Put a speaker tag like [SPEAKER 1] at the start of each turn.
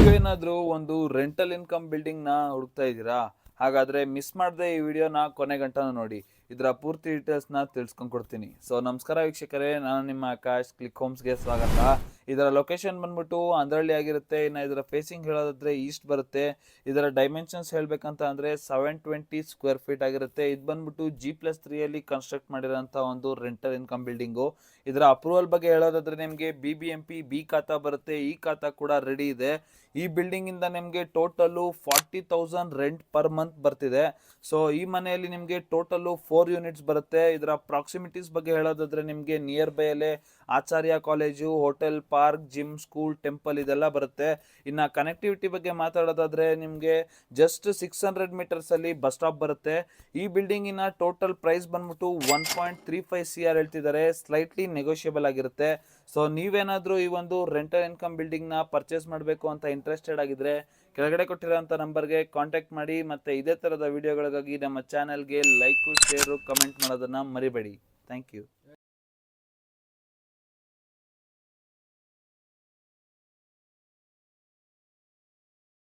[SPEAKER 1] ನೀವೇನಾದ್ರೂ ಒಂದು rental income building ನ ಹುಡುಕ್ತಾ ಇದ್ದೀರಾ? ಹಾಗಾದ್ರೆ ಮಿಸ್ ಮಾಡದೆ ಈ ವಿಡಿಯೋನ ಕೊನೆ ಗಂಟನೂ ನೋಡಿ. ಇದರ ಪೂರ್ತಿ ಡೀಟೇಲ್ಸ್ ನ ತಿಳ್ಸ್ಕೊಂಡ್ ಕೊಡ್ತೀನಿ. ಸೊ ನಮಸ್ಕಾರ ವೀಕ್ಷಕರೇ, ನಾನು ನಿಮ್ಮ ಆಕಾಶ್. ಕ್ಲಿಕ್ ಹೋಮ್ಸ್ಗೆ ಸ್ವಾಗತ. ಇದರ ಲೊಕೇಶನ್ ಬಂದ್ಬಿಟ್ಟು ಅಂದ್ರಳ್ಳಿ ಆಗಿರುತ್ತೆ. ಇನ್ನು ಇದರ ಫೇಸಿಂಗ್ ಹೇಳೋದಾದ್ರೆ ಈಸ್ಟ್ ಬರುತ್ತೆ. ಇದರ ಡೈಮೆನ್ಷನ್ಸ್ ಹೇಳ್ಬೇಕಂತ ಅಂದ್ರೆ 720 ಸ್ಕ್ವೇರ್ ಫೀಟ್ ಆಗಿರುತ್ತೆ. ಇದು ಬಂದ್ಬಿಟ್ಟು G+3 ಅಲ್ಲಿ ಕನ್ಸ್ಟ್ರಕ್ಟ್ ಮಾಡಿರೋಂಥ ಒಂದು ರೆಂಟಲ್ ಇನ್ಕಮ್ ಬಿಲ್ಡಿಂಗು. ಇದರ ಅಪ್ರೂವಲ್ ಬಗ್ಗೆ ಹೇಳೋದಾದ್ರೆ ನಿಮಗೆ BBMP ಬಿ ಖಾತಾ ಬರುತ್ತೆ. ಈ ಖಾತಾ ಕೂಡ ರೆಡಿ ಇದೆ. ಈ ಬಿಲ್ಡಿಂಗ್ ಇಂದ ನಿಮಗೆ ಟೋಟಲ್ 40,000 ರೆಂಟ್ ಪರ್ ಮಂತ್ ಬರ್ತಿದೆ. ಸೊ ಈ ಮನೆಯಲ್ಲಿ ನಿಮಗೆ ಟೋಟಲ್ 4 ಯೂನಿಟ್ಸ್ ಬರುತ್ತೆ. ಇದರ ಪ್ರಾಕ್ಸಿಮಿಟೀಸ್ ಬಗ್ಗೆ ಹೇಳೋದಾದ್ರೆ ನಿಮಗೆ ನಿಯರ್ ಬೈ ಅಲ್ಲೇ Acharya college, hotel, park, gym, school, temple ಇದೆಲ್ಲ ಬರುತ್ತೆ. ಇನ್ನ ಕನೆಕ್ಟಿವಿಟಿ ಬಗ್ಗೆ ಮಾತಾಡೋದಾದ್ರೆ ನಿಮಗೆ ಜಸ್ಟ್ 600 ಮೀಟರ್ಸ್ ಅಲ್ಲಿ ಬಸ್ ಸ್ಟಾಪ್ ಬರುತ್ತೆ. ಈ ಬಿಲ್ಡಿಂಗಿನ ಟೋಟಲ್ ಪ್ರೈಸ್ ಬಂದ್ಬಿಟ್ಟು 1.35 CR ಹೇಳ್ತಿದ್ದಾರೆ. ಸ್ಲೈಟ್ಲಿ ನೆಗೋಷಿಯಬಲ್ ಆಗಿರುತ್ತೆ. ಸೊ ನೀವೇನಾದ್ರೂ ಈ ಒಂದು ರೆಂಟಲ್ ಇನ್ಕಮ್ ಬಿಲ್ಡಿಂಗ್ ನ ಪರ್ಚೇಸ್ ಮಾಡಬೇಕು ಅಂತ ಇಂಟ್ರೆಸ್ಟೆಡ್ ಆಗಿದ್ರೆ ಕೆಳಗಡೆ ಕೊಟ್ಟಿರೋಂಥ ನಂಬರ್ಗೆ ಕಾಂಟ್ಯಾಕ್ಟ್ ಮಾಡಿ. ಮತ್ತೆ ಇದೇ ತರದ ವಿಡಿಯೋಗಳಿಗಾಗಿ ನಮ್ಮ ಚಾನೆಲ್ಗೆ ಲೈಕ್, ಶೇರು, ಕಮೆಂಟ್ ಮಾಡೋದನ್ನ ಮರಿಬೇಡಿ. Thank you.